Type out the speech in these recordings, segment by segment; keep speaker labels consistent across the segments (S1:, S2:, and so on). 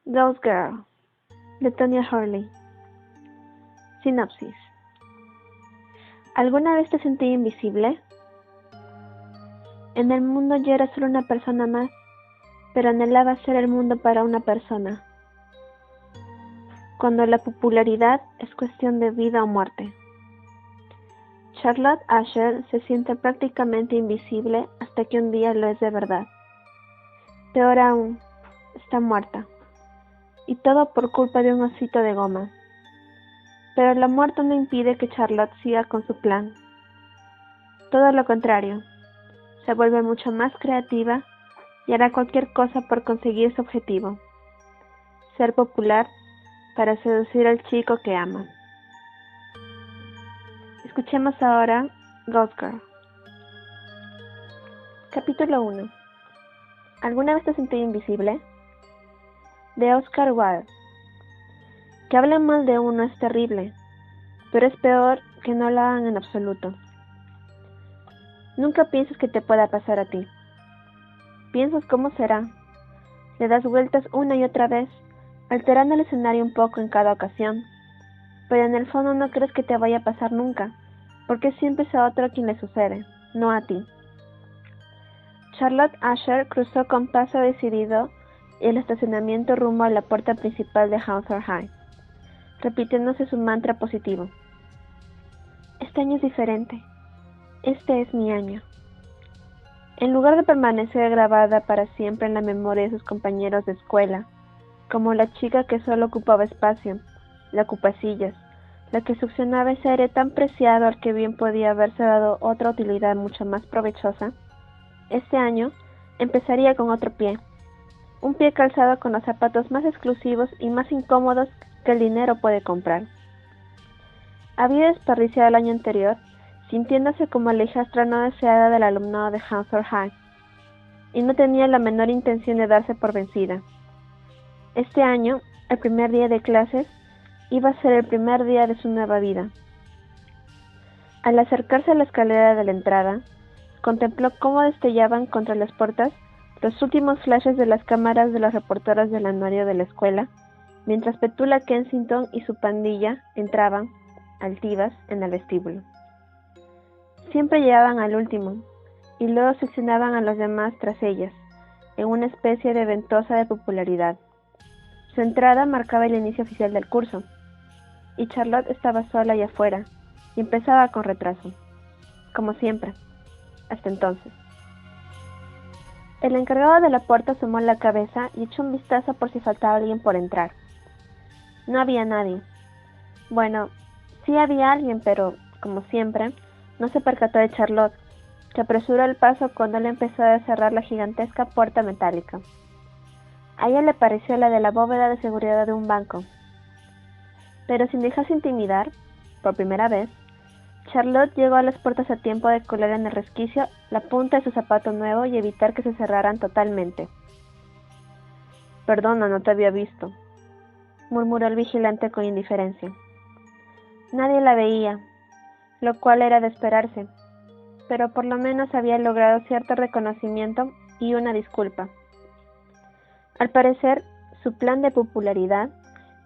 S1: Ghost Girl, de Tonya Hurley. Sinopsis. ¿Alguna vez te sentí invisible? En el mundo yo era solo una persona más, pero anhelaba ser el mundo para una persona. Cuando la popularidad es cuestión de vida o muerte. Charlotte Asher se siente prácticamente invisible hasta que un día lo es de verdad. Peor aún, está muerta. Y todo por culpa de un osito de goma. Pero la muerte no impide que Charlotte siga con su plan. Todo lo contrario, se vuelve mucho más creativa y hará cualquier cosa por conseguir su objetivo: ser popular para seducir al chico que ama. Escuchemos ahora Ghost Girl. Capítulo 1. ¿Alguna vez te sentí invisible? De Oscar Wilde. Que hablen mal de uno es terrible, pero es peor que no lo hagan en absoluto. Nunca pienses que te pueda pasar a ti. Piensas cómo será. Le das vueltas una y otra vez, alterando el escenario un poco en cada ocasión, pero en el fondo no crees que te vaya a pasar nunca, porque siempre es a otro a quien le sucede, no a ti. Charlotte Asher cruzó con paso decidido el estacionamiento rumbo a la puerta principal de Hawthorne High, repitiéndose su mantra positivo. Este año es diferente. Este es mi año. En lugar de permanecer grabada para siempre en la memoria de sus compañeros de escuela, como la chica que solo ocupaba espacio, la ocupasillas, la que succionaba ese aire tan preciado al que bien podía haberse dado otra utilidad mucho más provechosa, este año empezaría con otro pie, un pie calzado con los zapatos más exclusivos y más incómodos que el dinero puede comprar. Había desperdiciado el año anterior, sintiéndose como la hijastra no deseada del alumnado de Hawthorne High, y no tenía la menor intención de darse por vencida. Este año, el primer día de clases, iba a ser el primer día de su nueva vida. Al acercarse a la escalera de la entrada, contempló cómo destellaban contra las puertas los últimos flashes de las cámaras de las reporteras del anuario de la escuela, mientras Petula Kensington y su pandilla entraban, altivas, en el vestíbulo. Siempre llegaban al último, y luego seccionaban a los demás tras ellas, en una especie de ventosa de popularidad. Su entrada marcaba el inicio oficial del curso, y Charlotte estaba sola y afuera, y empezaba con retraso, como siempre, hasta entonces. El encargado de la puerta asomó la cabeza y echó un vistazo por si faltaba alguien por entrar. No había nadie. Bueno, sí había alguien, pero, como siempre, no se percató de Charlotte, que apresuró el paso cuando él empezó a cerrar la gigantesca puerta metálica. A ella le pareció la de la bóveda de seguridad de un banco. Pero sin dejarse intimidar, por primera vez, Charlotte llegó a las puertas a tiempo de colar en el resquicio la punta de su zapato nuevo y evitar que se cerraran totalmente. «Perdona, no te había visto», murmuró el vigilante con indiferencia. Nadie la veía, lo cual era de esperarse, pero por lo menos había logrado cierto reconocimiento y una disculpa. Al parecer, su plan de popularidad,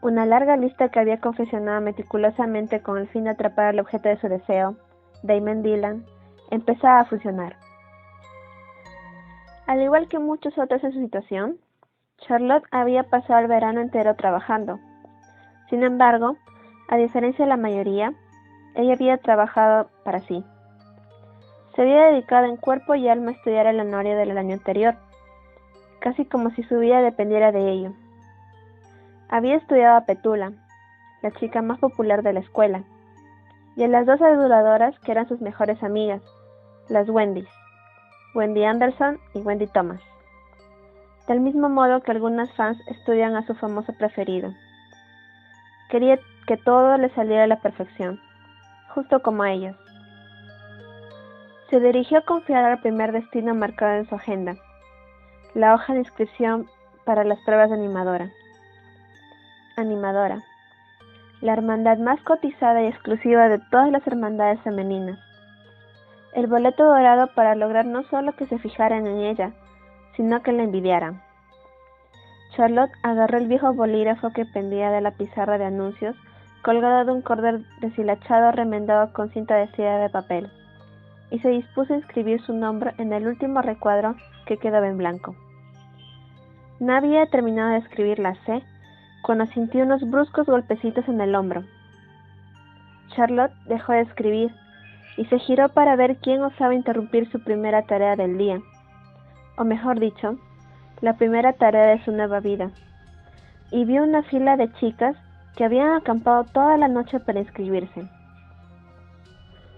S1: una larga lista que había confeccionado meticulosamente con el fin de atrapar al objeto de su deseo, Damon Dillon, empezaba a funcionar. Al igual que muchos otros en su situación, Charlotte había pasado el verano entero trabajando. Sin embargo, a diferencia de la mayoría, ella había trabajado para sí. Se había dedicado en cuerpo y alma a estudiar el anuario del año anterior, casi como si su vida dependiera de ello. Había estudiado a Petula, la chica más popular de la escuela, y a las dos aduladoras que eran sus mejores amigas, las Wendys, Wendy Anderson y Wendy Thomas. Del mismo modo que algunas fans estudian a su famoso preferido. Quería que todo le saliera a la perfección, justo como a ellas. Se dirigió confiada al primer destino marcado en su agenda, la hoja de inscripción para las pruebas de animadora. Animadora, la hermandad más cotizada y exclusiva de todas las hermandades femeninas. El boleto dorado para lograr no solo que se fijaran en ella, sino que la envidiaran. Charlotte agarró el viejo bolígrafo que pendía de la pizarra de anuncios, colgado de un cordel deshilachado remendado con cinta adhesiva de papel, y se dispuso a inscribir su nombre en el último recuadro que quedaba en blanco. No había terminado de escribir la C cuando sintió unos bruscos golpecitos en el hombro. Charlotte dejó de escribir y se giró para ver quién osaba interrumpir su primera tarea del día, o mejor dicho, la primera tarea de su nueva vida, y vio una fila de chicas que habían acampado toda la noche para inscribirse.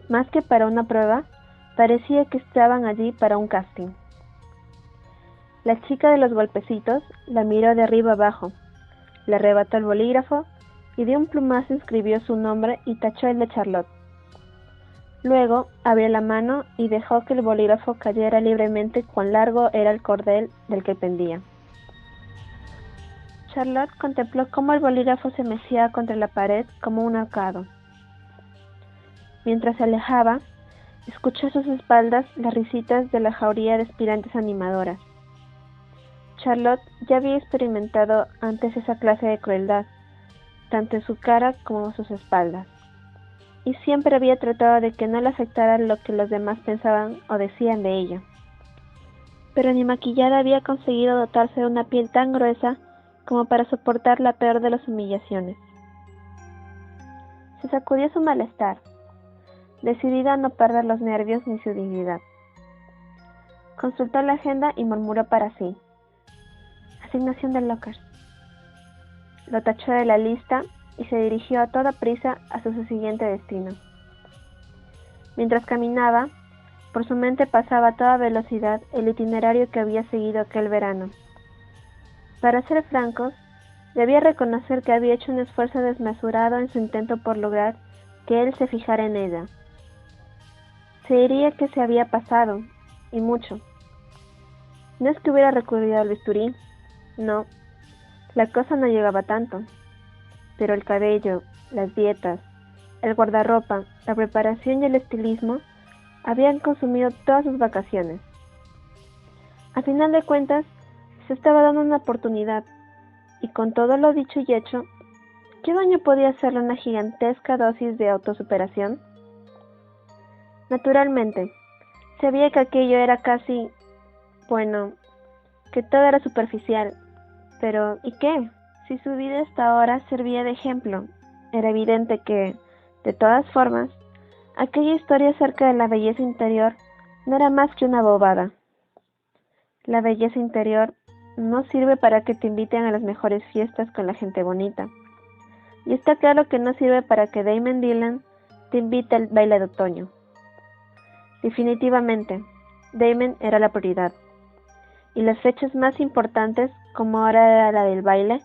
S1: Más que para una prueba, parecía que estaban allí para un casting. La chica de los golpecitos la miró de arriba abajo, le arrebató el bolígrafo y de un plumazo escribió su nombre y tachó el de Charlotte. Luego abrió la mano y dejó que el bolígrafo cayera libremente cuán largo era el cordel del que pendía. Charlotte contempló cómo el bolígrafo se mecía contra la pared como un ahorcado. Mientras se alejaba, escuchó a sus espaldas las risitas de la jauría de aspirantes animadoras. Charlotte ya había experimentado antes esa clase de crueldad, tanto en su cara como en sus espaldas, y siempre había tratado de que no le afectara lo que los demás pensaban o decían de ella. Pero ni maquillada había conseguido dotarse de una piel tan gruesa como para soportar la peor de las humillaciones. Se sacudió su malestar, decidida a no perder los nervios ni su dignidad. Consultó la agenda y murmuró para sí: asignación de lockers. Lo tachó de la lista y se dirigió a toda prisa hacia su siguiente destino. Mientras caminaba, por su mente pasaba a toda velocidad el itinerario que había seguido aquel verano. Para ser francos, debía reconocer que había hecho un esfuerzo desmesurado en su intento por lograr que él se fijara en ella. Se diría que se había pasado, y mucho. No es que hubiera recurrido al bisturí, no, la cosa no llegaba tanto, pero el cabello, las dietas, el guardarropa, la preparación y el estilismo habían consumido todas sus vacaciones. A final de cuentas, se estaba dando una oportunidad, y con todo lo dicho y hecho, ¿qué daño podía hacerle una gigantesca dosis de autosuperación? Naturalmente, sabía que aquello era casi, bueno, que todo era superficial, pero ¿y qué? Si su vida hasta ahora servía de ejemplo, era evidente que, de todas formas, aquella historia acerca de la belleza interior no era más que una bobada. La belleza interior no sirve para que te inviten a las mejores fiestas con la gente bonita. Y está claro que no sirve para que Damon Dillon te invite al baile de otoño. Definitivamente, Damon era la prioridad. Y las fechas más importantes, como ahora era la del baile,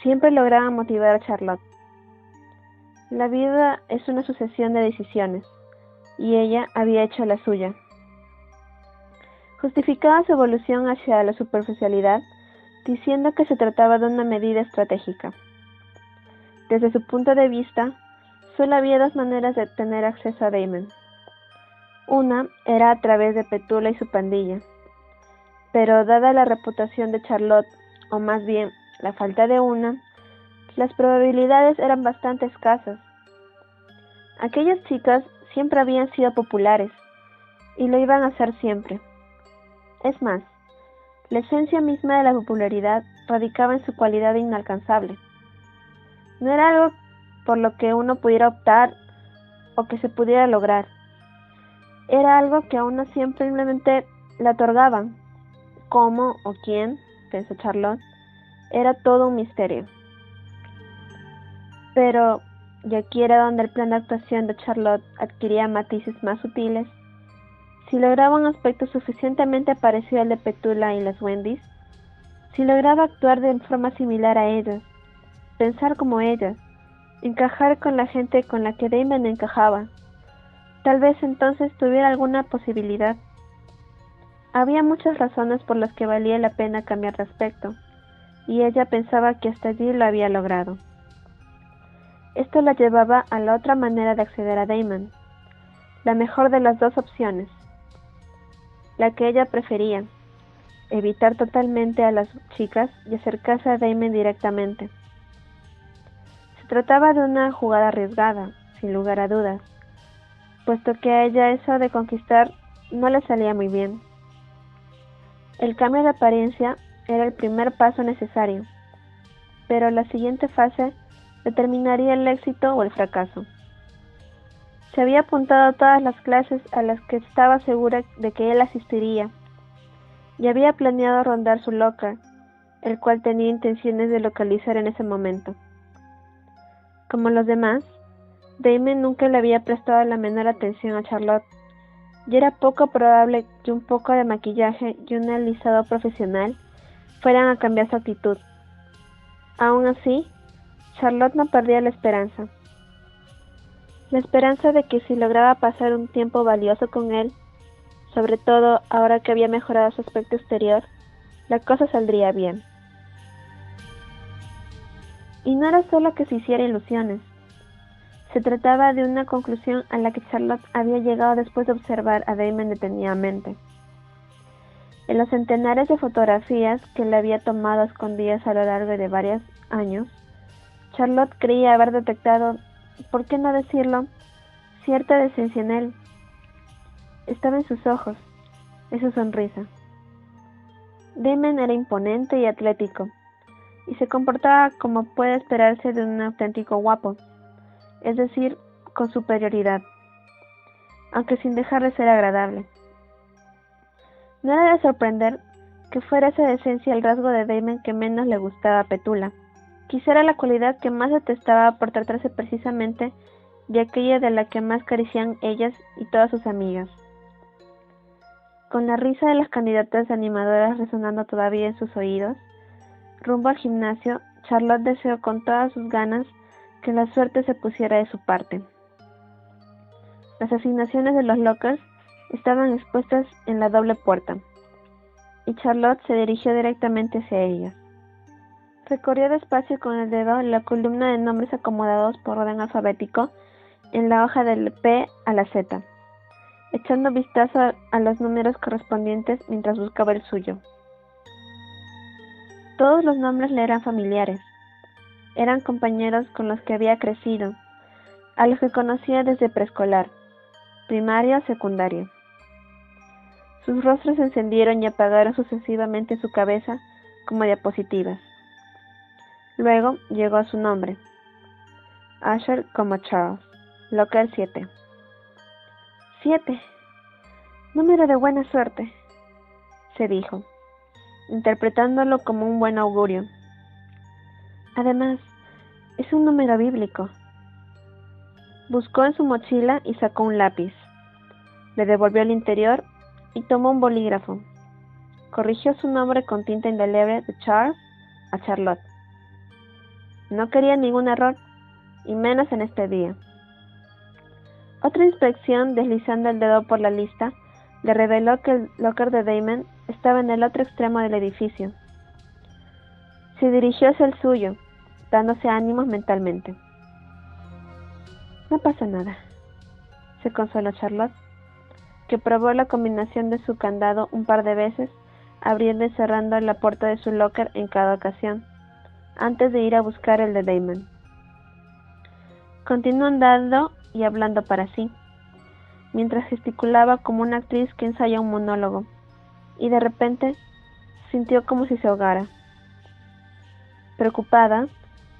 S1: siempre lograban motivar a Charlotte. La vida es una sucesión de decisiones, y ella había hecho la suya. Justificaba su evolución hacia la superficialidad, diciendo que se trataba de una medida estratégica. Desde su punto de vista, solo había dos maneras de tener acceso a Damon. Una era a través de Petula y su pandilla, pero dada la reputación de Charlotte, o más bien la falta de una, las probabilidades eran bastante escasas. Aquellas chicas siempre habían sido populares, y lo iban a ser siempre. Es más, la esencia misma de la popularidad radicaba en su cualidad de inalcanzable. No era algo por lo que uno pudiera optar o que se pudiera lograr. Era algo que a uno simplemente le otorgaban. ¿Cómo o quién?, pensó Charlotte, era todo un misterio. Pero, y aquí era donde el plan de actuación de Charlotte adquiría matices más sutiles, si lograba un aspecto suficientemente parecido al de Petula y las Wendy's, si lograba actuar de forma similar a ellas, pensar como ellas, encajar con la gente con la que Damon encajaba, tal vez entonces tuviera alguna posibilidad. Había muchas razones por las que valía la pena cambiar de aspecto, y ella pensaba que hasta allí lo había logrado. Esto la llevaba a la otra manera de acceder a Damon, la mejor de las dos opciones, la que ella prefería, evitar totalmente a las chicas y acercarse a Damon directamente. Se trataba de una jugada arriesgada, sin lugar a dudas, puesto que a ella eso de conquistar no le salía muy bien. El cambio de apariencia era el primer paso necesario, pero la siguiente fase determinaría el éxito o el fracaso. Se había apuntado a todas las clases a las que estaba segura de que él asistiría, y había planeado rondar su locker, el cual tenía intenciones de localizar en ese momento. Como los demás, Damon nunca le había prestado la menor atención a Charlotte, y era poco probable que un poco de maquillaje y un alisado profesional fueran a cambiar su actitud. Aún así, Charlotte no perdía la esperanza de que si lograba pasar un tiempo valioso con él, sobre todo ahora que había mejorado su aspecto exterior, la cosa saldría bien. Y no era solo que se hiciera ilusiones. Se trataba de una conclusión a la que Charlotte había llegado después de observar a Damon detenidamente. En los centenares de fotografías que le había tomado a escondidas a lo largo de varios años, Charlotte creía haber detectado, ¿por qué no decirlo?, cierta decencia en él. Estaba en sus ojos, en su sonrisa. Damon era imponente y atlético, y se comportaba como puede esperarse de un auténtico guapo, es decir, con superioridad, aunque sin dejar de ser agradable. No era de sorprender que fuera esa decencia el rasgo de Damon que menos le gustaba a Petula. Quizá era la cualidad que más detestaba por tratarse precisamente de aquella de la que más carecían ellas y todas sus amigas. Con la risa de las candidatas animadoras resonando todavía en sus oídos, rumbo al gimnasio, Charlotte deseó con todas sus ganas que la suerte se pusiera de su parte. Las asignaciones de los lockers estaban expuestas en la doble puerta, y Charlotte se dirigió directamente hacia ellas. Recorrió despacio con el dedo la columna de nombres acomodados por orden alfabético en la hoja del P a la Z, echando vistazo a los números correspondientes mientras buscaba el suyo. Todos los nombres le eran familiares. Eran compañeros con los que había crecido, a los que conocía desde preescolar, primaria o secundaria. Sus rostros se encendieron y apagaron sucesivamente en su cabeza como diapositivas. Luego llegó a su nombre. Asher como Charles, local 7. 7. Número de buena suerte, se dijo, interpretándolo como un buen augurio. Además, es un número bíblico. Buscó en su mochila y sacó un lápiz. Le devolvió al interior y tomó un bolígrafo. Corrigió su nombre con tinta indeleble de Charles a Charlotte. No quería ningún error, y menos en este día. Otra inspección, deslizando el dedo por la lista, le reveló que el locker de Damon estaba en el otro extremo del edificio. Se dirigió hacia el suyo, dándose ánimos mentalmente. No pasa nada, se consoló Charlotte, que probó la combinación de su candado un par de veces, abriendo y cerrando la puerta de su locker en cada ocasión, antes de ir a buscar el de Damon. Continuó andando y hablando para sí, mientras gesticulaba como una actriz que ensaya un monólogo, y de repente sintió como si se ahogara. Preocupada,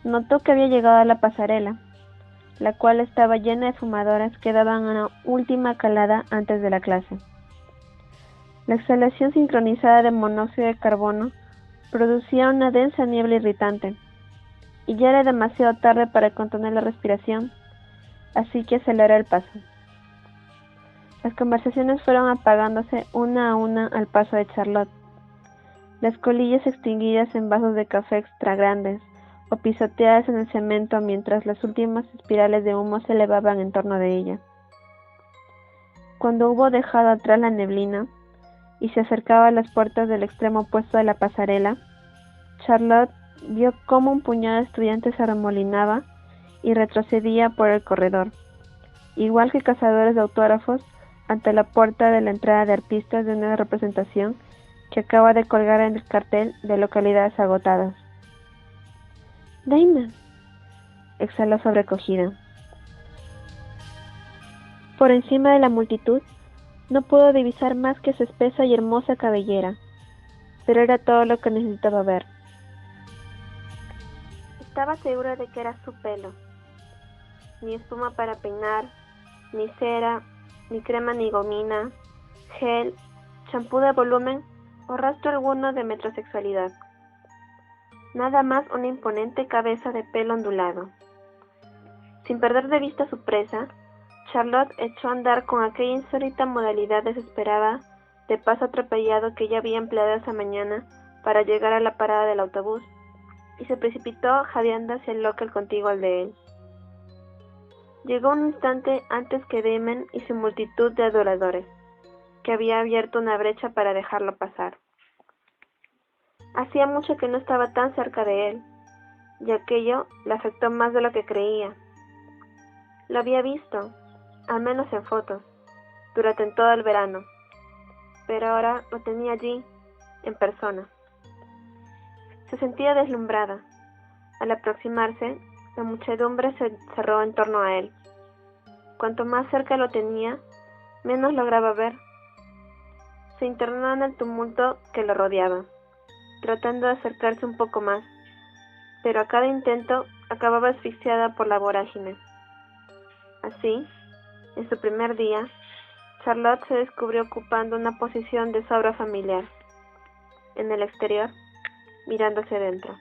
S1: notó que había llegado a la pasarela, la cual estaba llena de fumadoras que daban una última calada antes de la clase. La exhalación sincronizada de monóxido de carbono producía una densa niebla irritante, y ya era demasiado tarde para contener la respiración, así que aceleró el paso. Las conversaciones fueron apagándose una a una al paso de Charlotte. Las colillas extinguidas en vasos de café extra grandes o pisoteadas en el cemento mientras las últimas espirales de humo se elevaban en torno de ella. Cuando hubo dejado atrás la neblina y se acercaba a las puertas del extremo opuesto de la pasarela, Charlotte vio cómo un puñado de estudiantes se arremolinaba y retrocedía por el corredor, igual que cazadores de autógrafos ante la puerta de la entrada de artistas de una representación que acaba de colgar en el cartel de localidades agotadas. «Damon», exhaló sobrecogida. Por encima de la multitud, no pudo divisar más que su espesa y hermosa cabellera, pero era todo lo que necesitaba ver. Estaba segura de que era su pelo. Ni espuma para peinar, ni cera, ni crema ni gomina, gel, champú de volumen o rastro alguno de metrosexualidad. Nada más una imponente cabeza de pelo ondulado. Sin perder de vista su presa, Charlotte echó a andar con aquella insólita modalidad desesperada de paso atropellado que ella había empleado esa mañana para llegar a la parada del autobús, y se precipitó jadeando hacia el local contiguo al de él. Llegó un instante antes que Damon y su multitud de adoradores, que había abierto una brecha para dejarlo pasar. Hacía mucho que no estaba tan cerca de él, y aquello le afectó más de lo que creía. Lo había visto, al menos en fotos, durante todo el verano, pero ahora lo tenía allí, en persona. Se sentía deslumbrada. Al aproximarse, la muchedumbre se cerró en torno a él. Cuanto más cerca lo tenía, menos lograba ver. Se internó en el tumulto que lo rodeaba, tratando de acercarse un poco más, pero a cada intento acababa asfixiada por la vorágine. Así, en su primer día, Charlotte se descubrió ocupando una posición de sobra familiar, en el exterior, mirando hacia adentro.